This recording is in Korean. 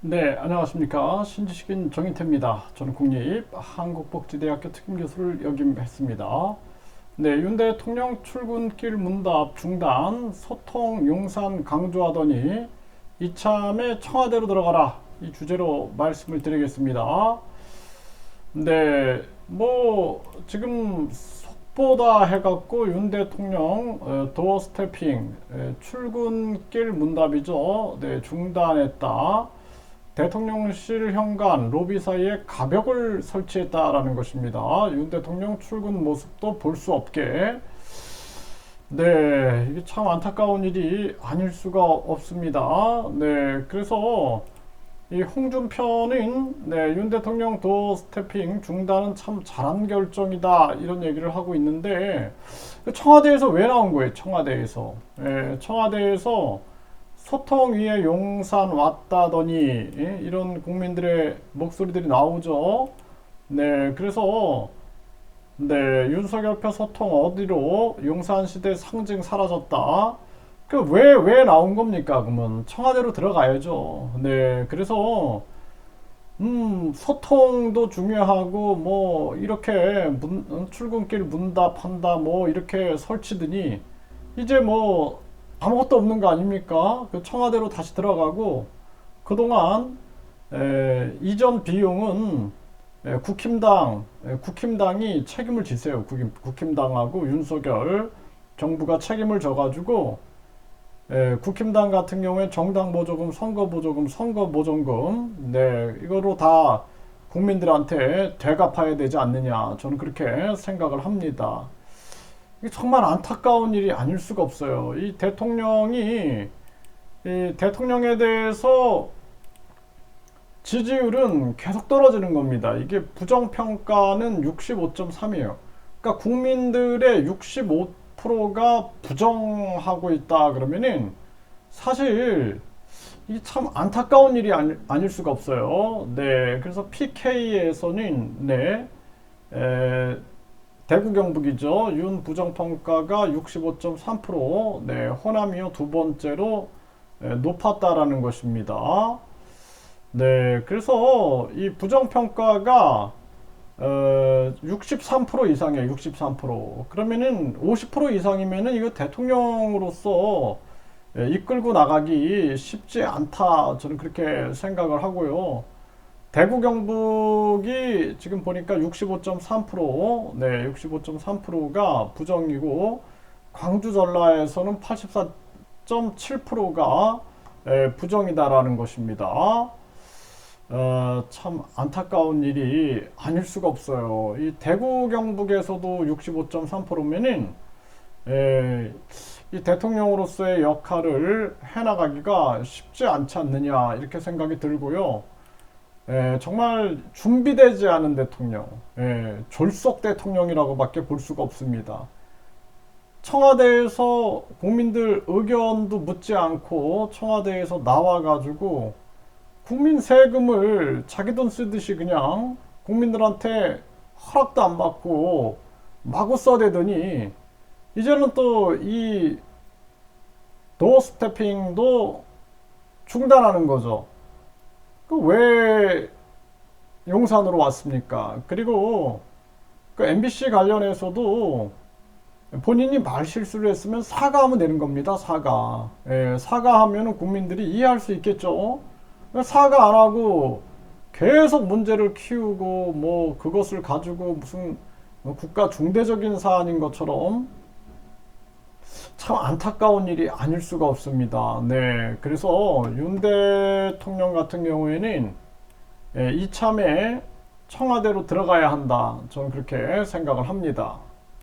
네, 안녕하십니까. 신지식인 정인태입니다. 저는 국립 한국복지대학교 특임교수를 역임했습니다. 네, 윤 대통령 출근길 문답 중단, 소통 용산 강조하더니 이참에 청와대로 들어가라. 이 주제로 말씀을 드리겠습니다. 네, 지금 속보다 해갖고 윤 대통령 도어 스태핑, 출근길 문답이죠. 네, 중단했다. 대통령실 현관 로비 사이에 가벽을 설치했다라는 것입니다. 윤 대통령 출근 모습도 볼 수 없게. 네, 이게 참 안타까운 일이 아닐 수가 없습니다. 네, 그래서 이 홍준표는 윤 대통령 도어 스태핑 중단은 참 잘한 결정이다 이런 얘기를 하고 있는데 청와대에서 왜 나온 거예요? 청와대에서 청와대에서 소통 위에 용산 왔다더니 이런 국민들의 목소리들이 나오죠. 네, 그래서 윤석열 표 소통 어디로 용산 시대 상징 사라졌다. 그 왜 나온 겁니까? 그러면 청와대로 들어가야죠. 네, 그래서 소통도 중요하고 이렇게 출근길 문답한다 이렇게 설치더니 이제 아무것도 없는 거 아닙니까? 그 청와대로 다시 들어가고 그동안 이전 비용은 국힘당이 책임을 지세요. 국힘당하고 윤석열 정부가 책임을 져가지고 국힘당 같은 경우에 정당 보조금, 선거 보조금, 선거 보전금 이거로 다 국민들한테 되갚아야 되지 않느냐 저는 그렇게 생각을 합니다. 이게 정말 안타까운 일이 아닐 수가 없어요. 이 대통령에 대해서 지지율은 계속 떨어지는 겁니다. 이게 부정평가는 65.3이에요. 그러니까 국민들의 65%가 부정하고 있다 그러면은 사실 이게 참 안타까운 일이 아닐 수가 없어요. 네, 그래서 PK에서는 대구 경북이죠. 윤 부정평가가 65.3%, 호남이요 두 번째로 높았다라는 것입니다. 네, 그래서 이 부정평가가 63% 이상이에요. 63%. 그러면은 50% 이상이면은 이거 대통령으로서 이끌고 나가기 쉽지 않다. 저는 그렇게 생각을 하고요. 대구 경북이 지금 보니까 65.3%, 65.3%가 부정이고 광주 전라에서는 84.7%가 부정이다라는 것입니다. 참 안타까운 일이 아닐 수가 없어요. 이 대구 경북에서도 65.3%면은 이 대통령으로서의 역할을 해나가기가 쉽지 않지 않느냐 이렇게 생각이 들고요. 정말 준비되지 않은 대통령, 졸속 대통령이라고밖에 볼 수가 없습니다. 청와대에서 국민들 의견도 묻지 않고 청와대에서 나와가지고 국민 세금을 자기 돈 쓰듯이 그냥 국민들한테 허락도 안 받고 마구 써대더니 이제는 또 이 도어 스태핑도 중단하는 거죠. 왜 용산으로 왔습니까? 그리고 그 MBC 관련해서도 본인이 말 실수를 했으면 사과하면 되는 겁니다. 사과하면 국민들이 이해할 수 있겠죠. 사과 안 하고 계속 문제를 키우고 그것을 가지고 무슨 국가 중대적인 사안인 것처럼 참 안타까운 일이 아닐 수가 없습니다. 네, 그래서 윤 대통령 같은 경우에는 이참에 청와대로 들어가야 한다. 저는 그렇게 생각을 합니다.